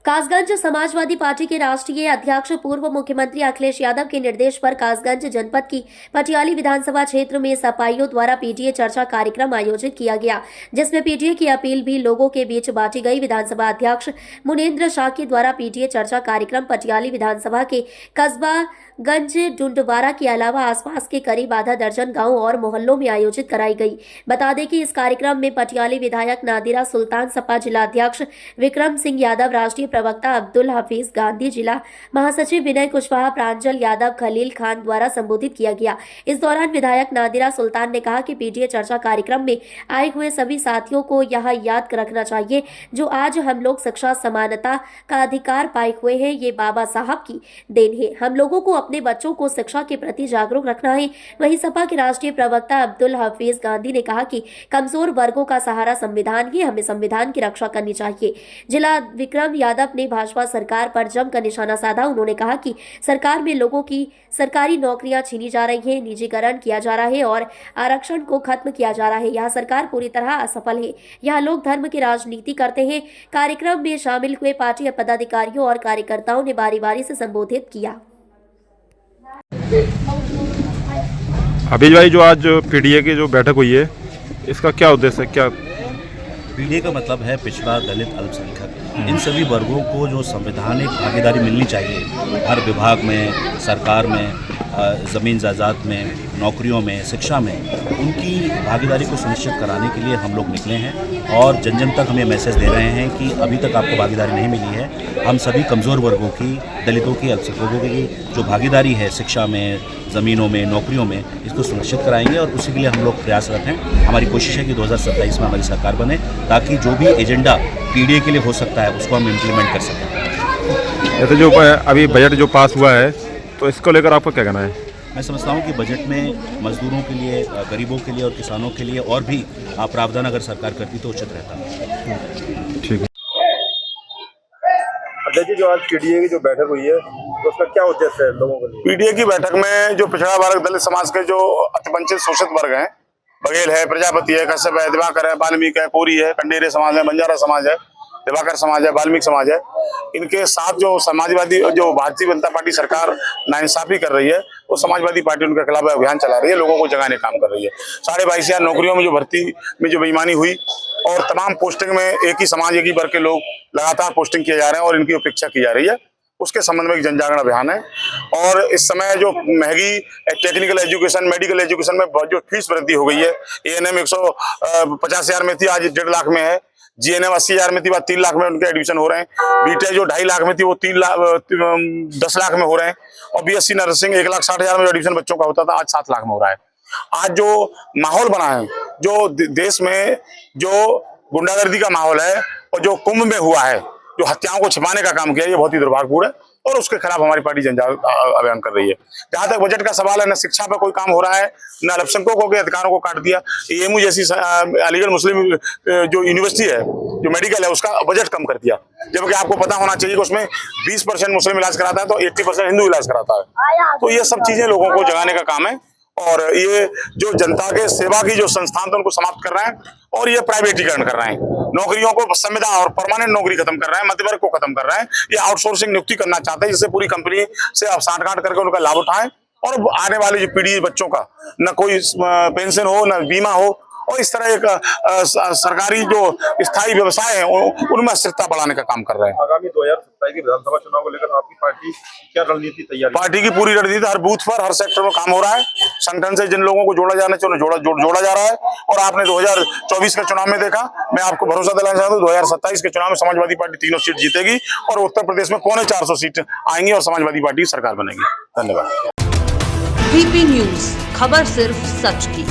Kasganj Samajwadi party के राष्ट्रीय अध्यक्ष पूर्व मुख्यमंत्री अखिलेश यादव के निर्देश पर कासगंज जनपद की पटियाली विधानसभा क्षेत्र में सपाइयों द्वारा पीटीए चर्चा कार्यक्रम आयोजित किया गया, जिसमें पीटीए की अपील भी लोगों के बीच बांटी गई। विधानसभा अध्यक्ष मुनेंद्र शाह के द्वारा पीटीए चर्चा कार्यक्रम पटियाली विधानसभा के कस्बा गंज डुंडवारा के अलावा आसपास के करीब आधा दर्जन गांव और मोहल्लों में आयोजित कराई गई। बता दें कि इस कार्यक्रम में पटियाली विधायक नादिरा सुल्तान, सपा जिला अध्यक्ष विक्रम सिंह यादव, राष्ट्रीय प्रवक्ता अब्दुल हफीज गांधी, जिला महासचिव विनय कुशवाहा, प्रांजल यादव, खलील खान द्वारा संबोधित किया गया। इस दौरान विधायक नादिरा सुल्तान ने कहा कि पीटीए चर्चा कार्यक्रम में आए हुए सभी साथियों को यह याद रखना चाहिए, जो आज हम लोग शिक्षा समानता का अधिकार पाए हुए हैं, ये बाबा साहब की देन है। हम लोगों को अपने बच्चों को शिक्षा के प्रति जागरूक रखना है। वहीं सपा के राष्ट्रीय प्रवक्ता अब्दुल हफीज गांधी ने कहा कि कमजोर वर्गों का सहारा संविधान ही, हमें संविधान की रक्षा करनी चाहिए। जिला विक्रम यादव ने भाजपा सरकार पर जमकर निशाना साधा। उन्होंने कहा कि सरकार में लोगों की सरकारी नौकरियां छीनी जा रही हैं, निजीकरण किया जा रहा है और आरक्षण को खत्म किया जा रहा है। यह सरकार पूरी तरह असफल है। यह लोग धर्म की राजनीति करते हैं। कार्यक्रम में शामिल हुए पार्टी पदाधिकारियों और कार्यकर्ताओं ने बारी बारी से संबोधित किया। अभी भाई, जो आज पीडीए की जो बैठक हुई है, इसका क्या उद्देश्य है? क्या पीडीए का मतलब है पिछड़ा, दलित, अल्पसंख्यक। इन सभी वर्गों को जो संवैधानिक भागीदारी मिलनी चाहिए हर विभाग में, सरकार में, ज़मीन जायदाद में, नौकरियों में, शिक्षा में, उनकी भागीदारी को सुनिश्चित कराने के लिए हम लोग निकले हैं और जन जन तक हम ये मैसेज दे रहे हैं कि अभी तक आपको भागीदारी नहीं मिली है। हम सभी कमज़ोर वर्गों की, दलितों की, अल्पसंख्यकों की जो भागीदारी है शिक्षा में, ज़मीनों में, नौकरियों में, इसको सुनिश्चित कराएंगे और उसी के लिए हम लोग प्रयासरत हैं। हमारी कोशिश है कि 2027 में हमारी सरकार बने, ताकि जो भी एजेंडा पीडीए के लिए हो सकता है उसको हम इम्प्लीमेंट कर सकें। जैसे जो अभी बजट जो पास हुआ है, तो इसको लेकर आपका क्या कहना है? मैं समझता हूँ कि बजट में मजदूरों के लिए, गरीबों के लिए और किसानों के लिए और भी प्रावधान अगर सरकार करती तो उचित रहता। ठीक है। अध्यक्ष जी, जो आज पीडीए की जो बैठक हुई है, तो उसका क्या उद्देश्य है लोगों के लिए? पीडीए की बैठक में जो पिछड़ा वर्ग, दलित समाज के जो अतिवंचित शोषित वर्ग हैं, बघेल है, प्रजापति है, कश्यप है, दिवाकर है, वाल्मीकि है, कोरी है, कंडेरे समाज है, बंजारा समाज है, दिवाकर समाज है, वाल्मीकि समाज है, इनके साथ जो समाजवादी, जो भारतीय जनता पार्टी सरकार नाइंसाफी कर रही है, वो समाजवादी पार्टी उनके खिलाफ अभियान चला रही है, लोगों को जगाने काम कर रही है। 22,500 नौकरियों में जो भर्ती में जो बेईमानी हुई और तमाम पोस्टिंग में एक ही समाज, एक ही वर्ग के लोग लगातार पोस्टिंग किए जा रहे हैं और इनकी उपेक्षा की जा रही है, उसके संबंध में एक जन जागरण अभियान है। और इस समय जो महंगी टेक्निकल एजुकेशन, मेडिकल एजुकेशन में जो फीस वृद्धि हो गई है, एएनएम 150,000 में थी, आज 1.5 लाख में है। जीएनएम 80,000 में थी, बात 3 लाख में उनके एडमिशन हो रहे हैं। बीटेक जो 2.5 लाख में थी, वो 10 लाख में हो रहे हैं। और बीएससी नर्सिंग 1,60,000 में एडमिशन बच्चों का होता था, आज 7 लाख में हो रहा है। आज जो माहौल बना है, जो देश में जो गुंडागर्दी का माहौल है और जो कुंभ में हुआ है, जो हत्याओं को छिपाने का काम किया, ये बहुत ही दुर्भाग्यपूर्ण है और उसके खिलाफ हमारी पार्टी जनजागरण अभियान कर रही है। जहां तक बजट का सवाल है, न शिक्षा पर कोई काम हो रहा है, न अल्पसंख्यकों के अधिकारों को काट दिया। एएमयू जैसी अलीगढ़ मुस्लिम जो यूनिवर्सिटी है, जो मेडिकल है, उसका बजट कम कर दिया, जबकि आपको पता होना चाहिए कि उसमें 20% मुस्लिम इलाज कराता है तो 80% हिंदू इलाज कराता है। तो ये सब चीजें लोगों को जगाने का काम है और ये जो जनता के सेवा की जो संस्थान थे उनको समाप्त कर रहे हैं और ये प्राइवेटीकरण कर रहे हैं। नौकरियों को संविदा और परमानेंट नौकरी खत्म कर रहे हैं, मध्य वर्ग को खत्म कर रहे हैं। ये आउटसोर्सिंग नियुक्ति करना चाहते हैं, जिससे पूरी कंपनी से आप साठ-गांठ करके उनका लाभ उठाएं और आने वाले जो पीढ़ी बच्चों का न कोई पेंशन हो, न बीमा हो, और इस तरह एक सरकारी जो स्थायी व्यवसाय है उनमें स्थिरता बढ़ाने का काम कर रहे हैं। आगामी 2027 के विधानसभा चुनाव को लेकर आपकी पार्टी क्या रणनीति तैयार? पार्टी की पूरी रणनीति, हर बूथ पर, हर सेक्टर में काम हो रहा है। संगठन से जिन लोगों को जोड़ा जाना चाहिए जोड़ा जा रहा है और आपने 2024 के चुनाव में देखा। मैं आपको भरोसा दिलाना चाहता हूँ, 2027 के चुनाव में समाजवादी पार्टी 3 सीट जीतेगी और उत्तर प्रदेश में 450 सीट आएंगी और समाजवादी पार्टी की सरकार बनेगी। धन्यवाद। वीपी न्यूज, खबर सिर्फ सच की।